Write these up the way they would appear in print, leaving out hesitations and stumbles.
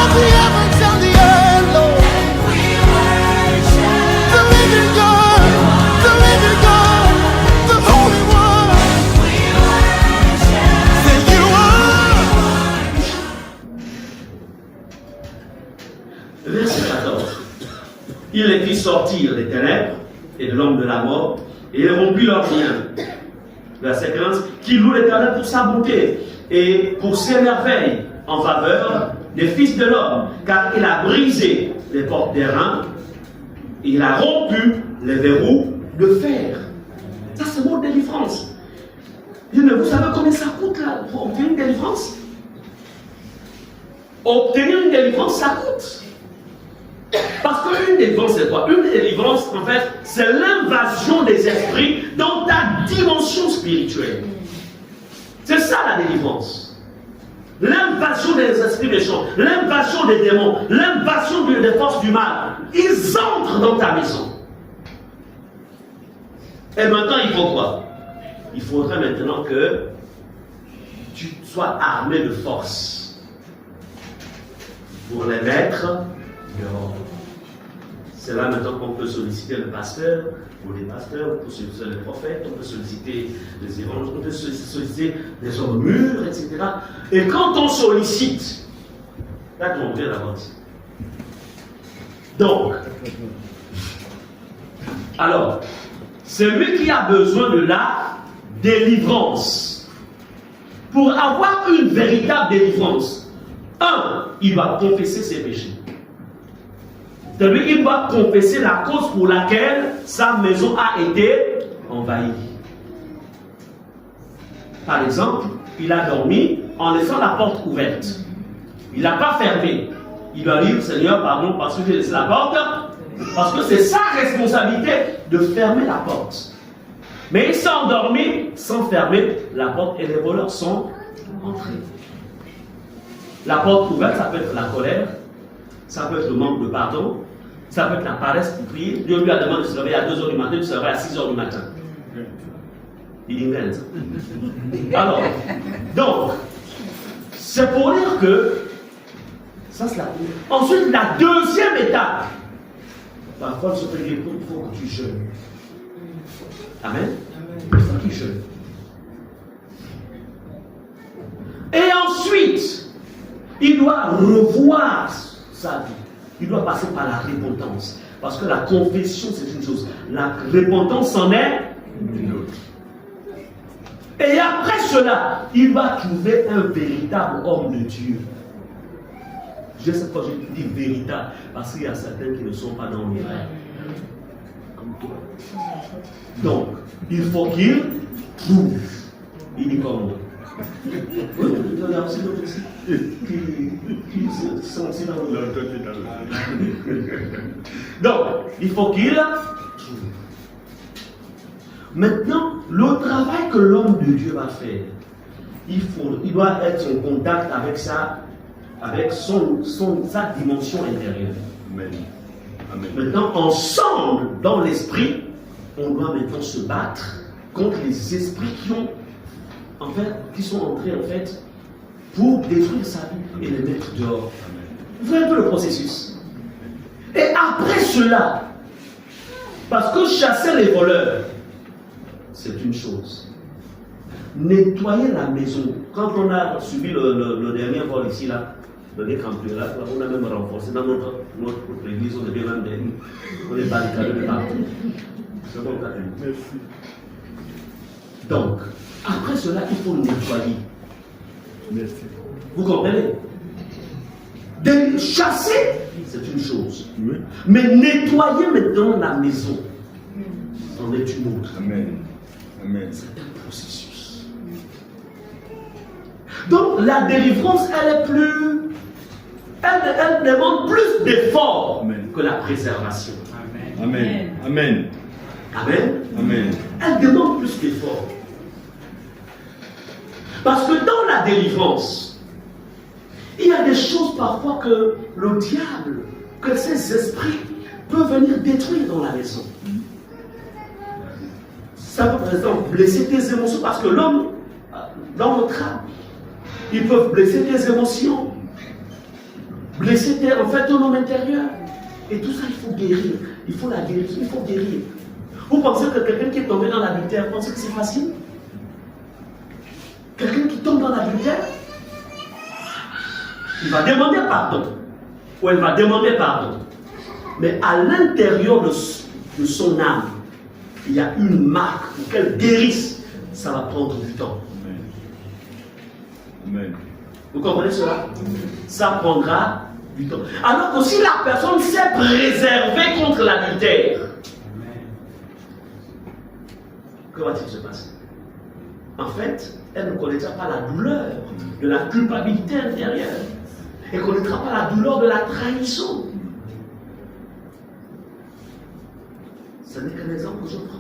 of the heavens and the earth, Lord. The living God, the Holy One. Say you are. Verset 14. Il les fit sortir des ténèbres et de l'ombre de la mort, et il rompit leurs liens. Verset 15. Qui loue l'Éternel pour sa bonté et pour ses merveilles en faveur des fils de l'homme, car il a brisé les portes des reins, et il a rompu les verrous de fer. Ça, c'est mot de délivrance. Vous savez combien ça coûte là, pour obtenir une délivrance? Obtenir une délivrance, ça coûte. Parce qu'une délivrance, c'est quoi? Une délivrance, en fait, c'est l'invasion des esprits dans ta dimension spirituelle. C'est ça la délivrance. L'invasion des esprits méchants, l'invasion des démons, l'invasion des forces du mal. Ils entrent dans ta maison. Et maintenant, il faut quoi? Il faudrait maintenant que tu sois armé de force pour les mettre dehors. C'est là maintenant qu'on peut solliciter le pasteur, ou les pasteurs, on peut solliciter les prophètes, on peut solliciter les évangélistes, on peut solliciter des hommes mûrs, etc. Et quand on sollicite, là on vient d'avance. Donc, alors, celui qui a besoin de la délivrance, pour avoir une véritable délivrance, il va confesser ses péchés. C'est-à-dire qu'il doit confesser la cause pour laquelle sa maison a été envahie. Par exemple, il a dormi en laissant la porte ouverte. Il n'a pas fermé. Il doit dire, Seigneur, pardon, parce que j'ai laissé la porte, parce que c'est sa responsabilité de fermer la porte. Mais il s'est endormi sans fermer la porte et les voleurs sont entrés. La porte ouverte, ça peut être la colère, ça peut être le manque de pardon, ça peut être la paresse pour prier. Dieu lui a demandé de se réveiller à 2h du matin, de se réveiller à 6h du matin. Il dit rien. Alors, donc, c'est pour dire que ça c'est la première. Ensuite, la deuxième étape. Parfois, se fait dire, il faut que tu jeûnes. Amen. Il faut que tu jeûnes. Et ensuite, il doit revoir sa vie. Il doit passer par la repentance. Parce que la confession, c'est une chose. La repentance en est une autre. Et après cela, il va trouver un véritable homme de Dieu. Je sais pas, je dis véritable, parce qu'il y a certains qui ne sont pas dans les rêves. Comme toi. Donc, il faut qu'il trouve. Il dit comme moi. Oui, il y a aussi d'autres aussi qui sont aussi dans le Donc, il faut qu'il trouve. Maintenant, le travail que l'homme de Dieu va faire, il doit être en contact avec sa dimension intérieure. Amen. Amen. Maintenant, ensemble, dans l'esprit, on doit maintenant se battre contre les esprits qui sont entrés en fait pour détruire sa vie et les mettre dehors. Vous voyez un peu le processus. Et après cela, parce que chasser les voleurs, c'est une chose. Nettoyer la maison. Quand on a subi le dernier vol ici, là, le décampement, on a même renforcé dans notre église, on est bien même on est barricadé de partout. C'est bon, merci. Donc, après cela, il faut le nettoyer. Merci. Vous comprenez? De chasser, c'est une chose. Oui. Mais nettoyer maintenant la maison, c'en est une autre. Amen. Amen. C'est un processus. Donc, la délivrance, elle demande plus d'efforts que la préservation. Amen. Amen. Amen. Amen. Elle demande plus d'efforts. Parce que dans la délivrance, il y a des choses parfois que le diable, que ces esprits peuvent venir détruire dans la maison. Ça peut par exemple blesser tes émotions, parce que l'homme, dans notre âme, ils peuvent blesser tes émotions. blessé en fait ton homme intérieur. Et tout ça, il faut guérir. Il faut la guérir. Il faut guérir. Vous pensez que quelqu'un qui est tombé dans l'adultère, pensez que c'est facile? Quelqu'un qui tombe dans l'adultère, il va demander pardon. Ou elle va demander pardon. Mais à l'intérieur de son âme, il y a une marque pour qu'elle guérisse. Ça va prendre du temps. Amen. Vous comprenez cela? Ça prendra du temps. Alors que si la personne s'est préservée contre l'adultère, que va-t-il se passer? En fait, elle ne connaîtra pas la douleur de la culpabilité intérieure. Elle ne connaîtra pas la douleur de la trahison. Ce n'est qu'un exemple que je prends.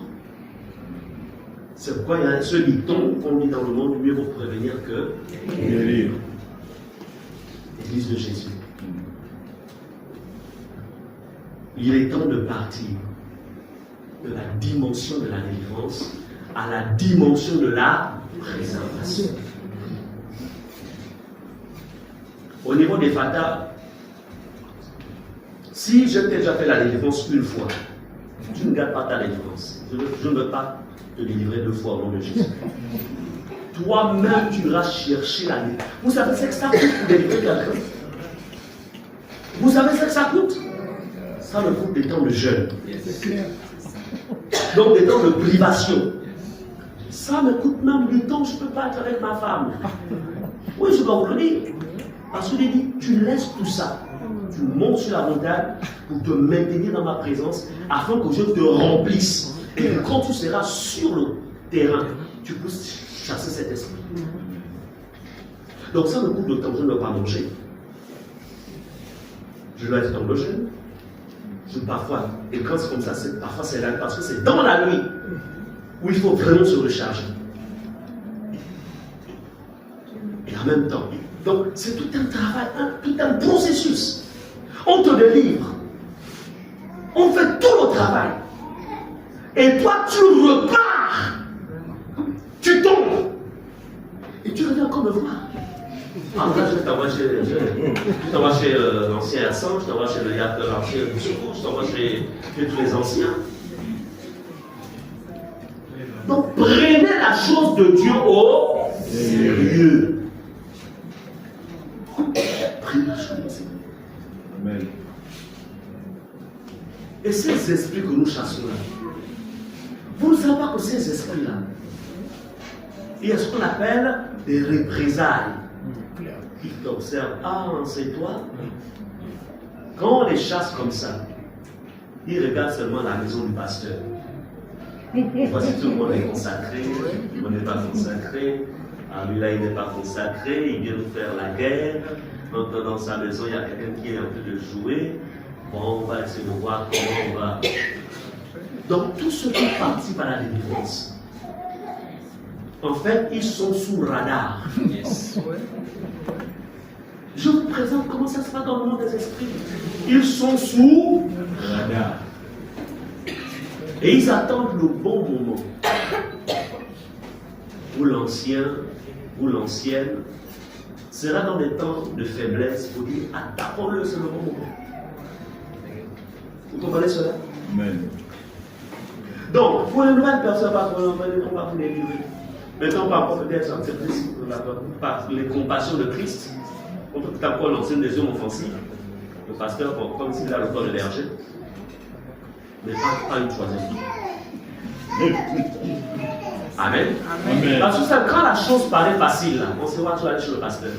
C'est pourquoi il y a ce dicton qu'on dit dans le monde, mieux vaut prévenir que Guérir. l'Église de Jésus. Il est temps de partir de la dimension de la délivrance à la dimension de la préservation. Au niveau des fatas, si je t'ai déjà fait la délivrance une fois, tu ne gardes pas ta délivrance. Je ne veux pas te délivrer 2 fois au nom de Jésus. Toi-même, tu iras chercher la délivrance. Vous savez ce que ça coûte pour délivrer quelqu'un? Vous savez ce que ça coûte? Ça me coûte des temps de jeûne. Donc des temps de privation. Ça me coûte même du temps, je ne peux pas être avec ma femme. Oui, je dois vous le dire. Parce qu'il dit, tu laisses tout ça. Tu montes sur la montagne pour te maintenir dans ma présence afin que je te remplisse. Et que quand tu seras sur le terrain, tu puisses chasser cet esprit. Donc ça me coûte de temps, je ne dois pas manger. Je dois être dans le jeûne. Parfois, et quand c'est comme ça, parfois c'est là, parce que c'est dans la nuit où il faut vraiment se recharger. Et en même temps, donc c'est tout un travail, tout un processus. On te délivre. On fait tout le travail. Et toi, tu repars. Tu tombes. Et tu reviens encore me voir. Alors là, je t'envoie chez l'ancien Hassan, je t'envoie chez l'ancien Boussoukou, je t'envoie chez tous les anciens. Donc prenez la chose de Dieu au sérieux. Prenez la chose au sérieux. Amen. Et ces esprits que nous chassons là, vous ne savez pas que ces esprits-là, il y a ce qu'on appelle des représailles. Qui t'observent, ah, c'est toi. Quand on les chasse comme ça, ils regardent seulement la maison du pasteur. Voici tout le monde est consacré, tout le monde n'est pas consacré. Ah, lui là, il n'est pas consacré, il vient nous faire la guerre. Donc, dans sa maison, il y a quelqu'un qui est en train de jouer. Bon, on va essayer de voir comment on va. Donc, tous ceux qui participent à la délivrance, en fait, ils sont sous radar. Yes. Je vous présente comment ça se passe dans le monde des esprits. Ils sont sous radar. Et ils attendent le bon moment. Où l'ancien, ou l'ancienne, sera dans des temps de faiblesse pour dire attaquons-le, c'est le bon moment. Vous comprenez cela? Amen. Donc, pour une nouvelle personne, on va vous délivrer. Maintenant, par rapport peut-être par les compassions de Christ, on peut tout à coup lancer des hommes offensifs. Le pasteur, comme s'il a le corps de berger, mais pas une troisième vie. Amen. Amen. Parce que quand la chose paraît facile, là, on se voit, tu vas aller chez le pasteur.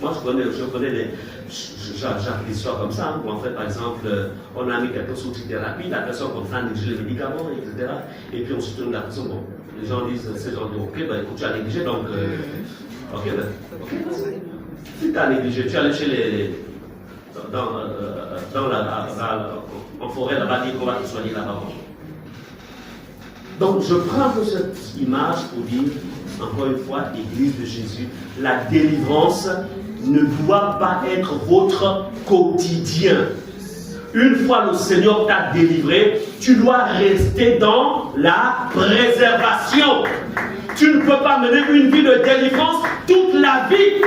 Moi, je connais des. J'ai l'histoire comme ça, où en fait, par exemple, on a mis quelqu'un sous thérapie, la personne comprend négliger les médicaments, etc. Et puis on se tourne la personne, bon, les gens disent, ces gens disent, ok, ben écoute, tu as négligé, donc, ok, si tu as négligé, tu es allé chez en forêt là-bas, dire qu'on va te soigner là-bas. Donc, je prends cette image pour dire, encore une fois, Église de Jésus, la délivrance ne doit pas être votre quotidien. Une fois le Seigneur t'a délivré, tu dois rester dans la préservation. Tu ne peux pas mener une vie de délivrance toute la vie.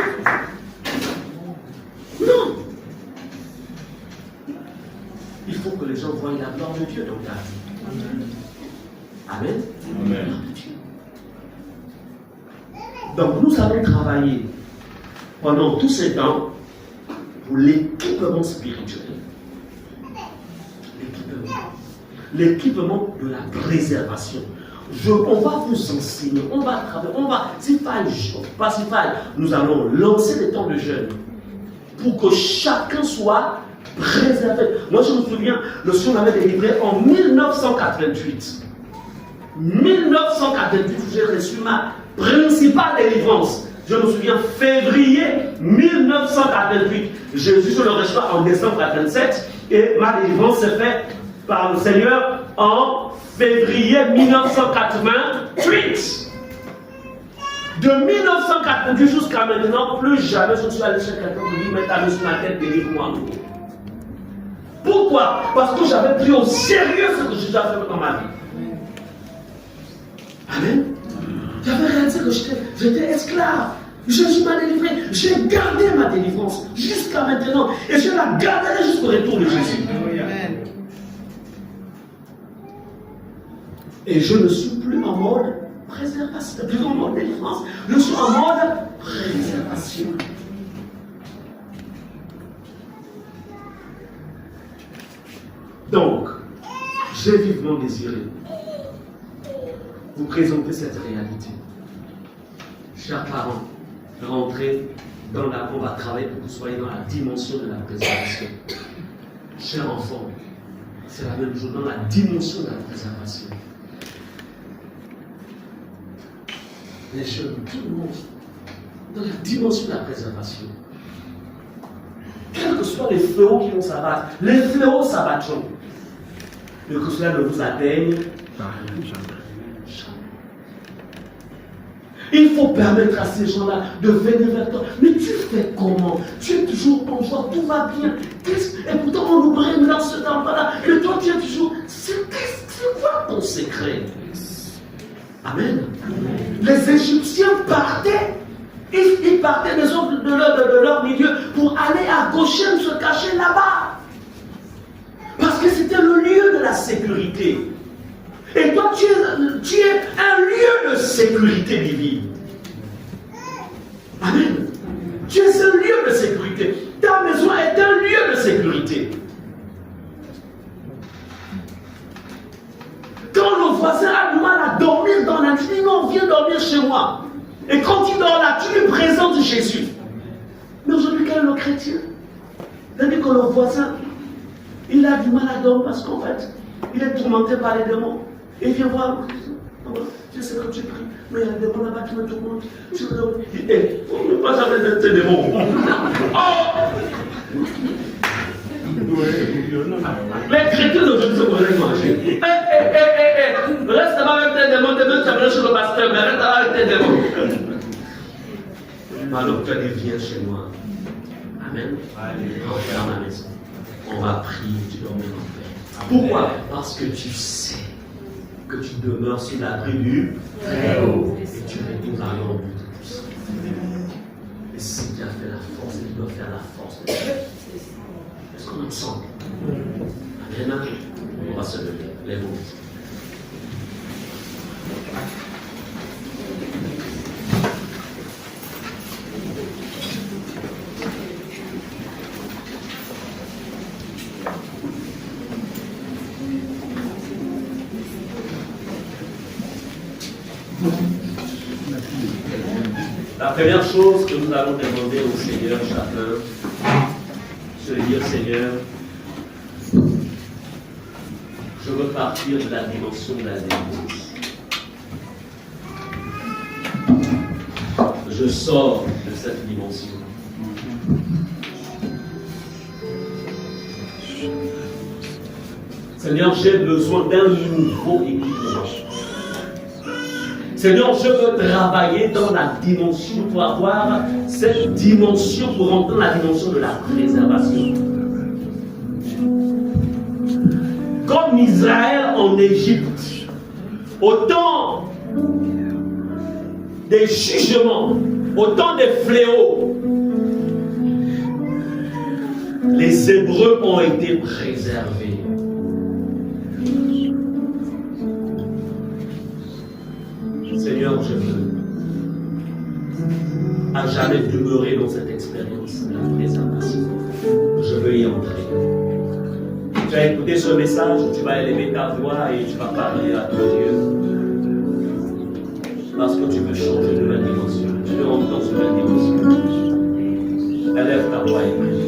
la gloire de Dieu dans ta vie. Amen. Amen. Donc nous allons travailler pendant tous ces temps pour l'équipement spirituel. L'équipement de la préservation. On va vous enseigner, on va travailler, nous allons lancer des temps de jeûne pour que chacun soit préservé. Moi je me souviens, le Seigneur m'avait délivré en 1988. 1988, j'ai reçu ma principale délivrance. Je me souviens, février 1988. Jésus, je le reçois en décembre 1987 et ma délivrance s'est faite par le Seigneur en février 1988. De 1988 jusqu'à maintenant, plus jamais je ne suis allé chez quelqu'un pour lui mettre la main sur ma tête, délivre-moi. Pourquoi? Parce que j'avais pris au sérieux ce que j'ai déjà fait dans ma vie. Amen. J'avais réalisé que j'étais esclave. Jésus m'a délivré. J'ai gardé ma délivrance jusqu'à maintenant. Et je la garderai jusqu'au retour de Jésus. Amen. Et je ne suis plus en mode préservation, plus en mode délivrance. Je suis en mode préservation. Donc, j'ai vivement désiré vous présenter cette réalité. Chers parents, rentrez dans la... On va travailler pour que vous soyez dans la dimension de la préservation. Chers enfants, c'est la même chose dans la dimension de la préservation. Les jeunes, tout le monde, dans la dimension de la préservation. Quels que soient les fléaux qui vont s'abattre, les fléaux s'abattront. Mais que cela ne vous atteigne jamais. Il faut permettre à ces gens-là de venir vers toi. Mais tu fais comment? Tu es toujours en joie, tout va bien. Et pourtant on nous brille dans ce temps-là. Et toi tu es toujours... C'est quoi ton secret? Amen. Les Égyptiens partaient. Ils partaient de leur milieu pour aller à Goshen se cacher là-bas. Parce que c'était le lieu de la sécurité. Et toi, tu es un lieu de sécurité divine. Amen. Tu es un lieu de sécurité. Ta maison est un lieu de sécurité. Quand le voisin a du mal à dormir dans la nuit, non, viens dormir chez moi. Et quand il dort là, tu lui présentes Jésus. Mais aujourd'hui, quel est le chrétien? C'est-à-dire que le voisin, il a du mal à dormir parce qu'en fait, il est tourmenté par les démons. Et il vient voir, je sais que tu pries, mais il y a des démons là-bas qui me tourmentent. On ne peut pas jamais ces démons. Les chrétiens d'aujourd'hui se connaissent manger. Reste là-bas avec tes démons, demain tu amènes chez le pasteur, mais reste là-bas avec tes démons. Alors tu as dit, viens chez moi. Amen. On ferme la maison. On va prier, tu dormiras en paix. Pourquoi? Parce que tu sais que tu demeures sur l'abri du Très-Haut et tu retournes à l'ombre de tous. Et si tu as fait la force, tu dois faire la force de Dieu. Est-ce qu'on est ensemble? Amen. On va se lever. Lève-vous. La première chose que nous allons demander au Seigneur chacun, se dire, Seigneur, je veux partir de la dimension de la délivrance. Je sors de cette dimension. Seigneur, j'ai besoin d'un nouveau équipement. Seigneur, je veux travailler dans la dimension pour avoir cette dimension, pour rentrer dans la dimension de la préservation. Comme Israël en Égypte, au temps des jugements, au temps des fléaux, les Hébreux ont été préservés. la préservation. Je veux y entrer. Tu as écouté ce message, tu vas élever ta voix et tu vas parler à ton Dieu. Parce que tu veux changer de nouvelle dimension. Tu veux entrer dans une nouvelle dimension. Élève ta voix et prie.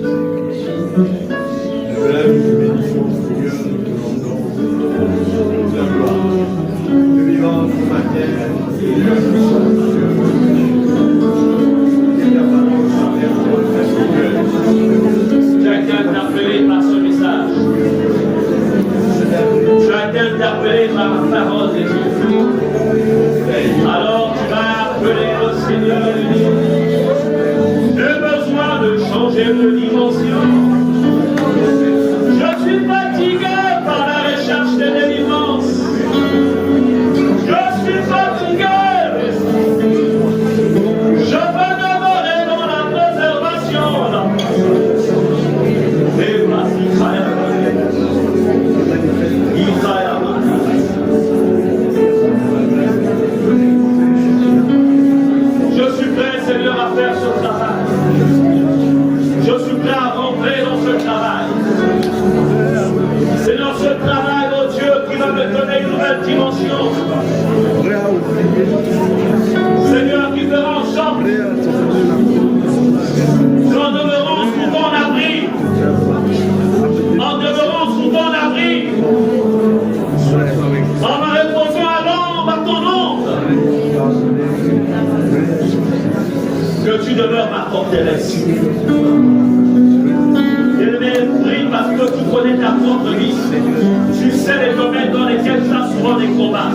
Je lève une bénédiction, Seigneur, de la gloire. Nous vivons sur la terre et la puissance de Dieu. Tu as été interpellé par ce message. Tu as été interpellé par la parole de Dieu. Alors tu vas appeler le Seigneur et dire, j'ai besoin de changer de dimension. Je suis fatigué par la recherche de délivrance. Je suis fatigué. Je veux demeurer dans la préservation. Et voici je suis prêt, Seigneur, à faire ce travail. Je suis prêt à rentrer dans ce travail. C'est dans ce travail, oh Dieu, qui va me donner une nouvelle dimension. Seigneur, qui fera en sorte qu'en demeurant sous ton abri, en demeurant sous ton abri, en me reposant à l'ombre, à ton ombre, que tu demeures ma forteresse. Bien-aimé, prie parce que tu connais ta propre vie. Tu sais les domaines dans lesquels tu as souvent des combats.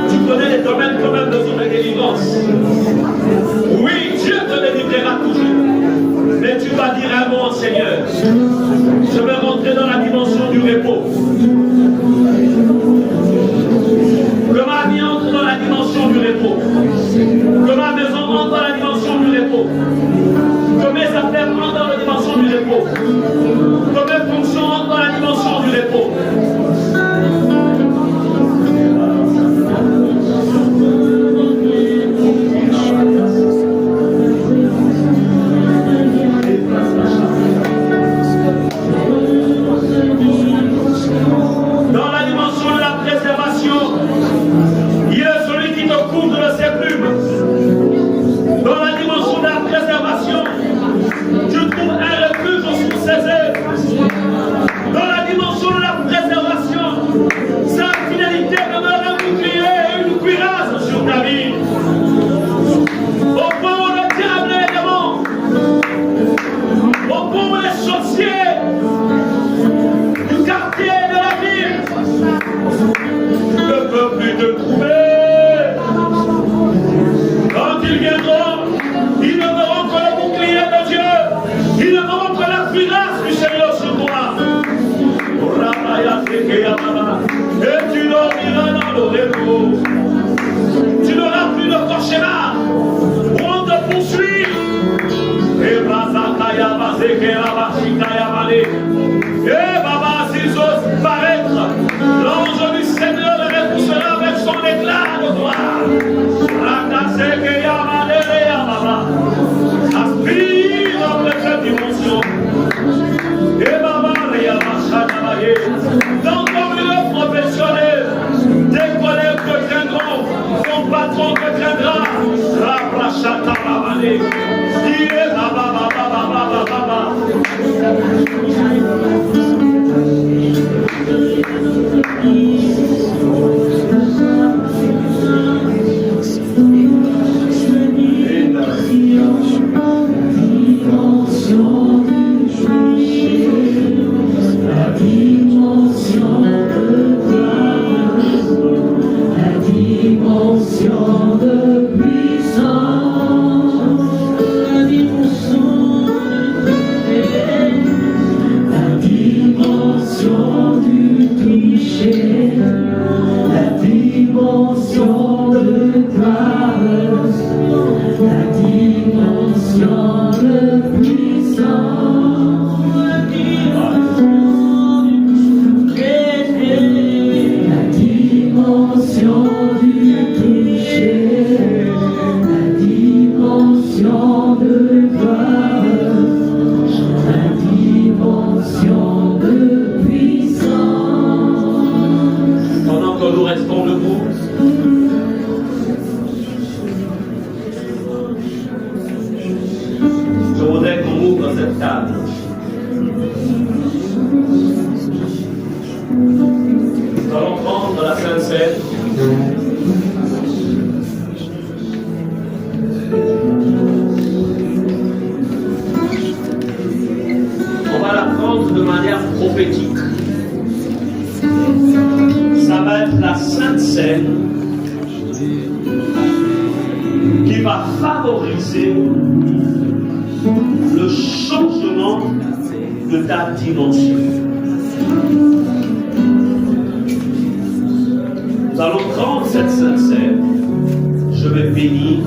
Tu connais les domaines quand même de ton délivrance. Oui, Dieu te délivrera toujours. Mais tu vas dire un mot au Seigneur. Je veux rentrer dans la dimension du repos. Que ma vie entre dans la dimension du repos. Que ma maison entre dans la dimension du repos. Que mes affaires entrent dans la dimension du repos. Que mes fonctions entrent dans la dimension du repos. Dans la dimension de la préservation, il est celui qui te couvre de ses plumes. Dans la dimension de la préservation, tu trouves un refuge sous ses ailes. Dans la dimension de la préservation, sa fidélité demeure un bouclier et une cuirasse sur ta vie. Au point où le diable et les démons, au point où les sorciers du quartier de la ville ne peuvent plus te trouver. Quand ils viendront, ils ne verront que le bouclier de Dieu. Ils ne verront que la cuirasse du Seigneur sur toi. Et tu dormiras dans le repos. Tu n'auras plus de cauchemar où on te poursuit. Et Baba, s'ils osent paraître, l'ange du Seigneur le repoussera avec son éclat de gloire. Aspire après cette dimension. Et Baba, dans ton milieu professionnel, tes collègues te craindront, ton patron te craindra. Baba. calme. Nous allons prendre la Sainte Seine. On va la prendre de manière prophétique. Ça va être la Sainte Seine qui va favoriser le changement de ta dimension. Nous allons prendre cette Sainte Seine. Je vais bénir.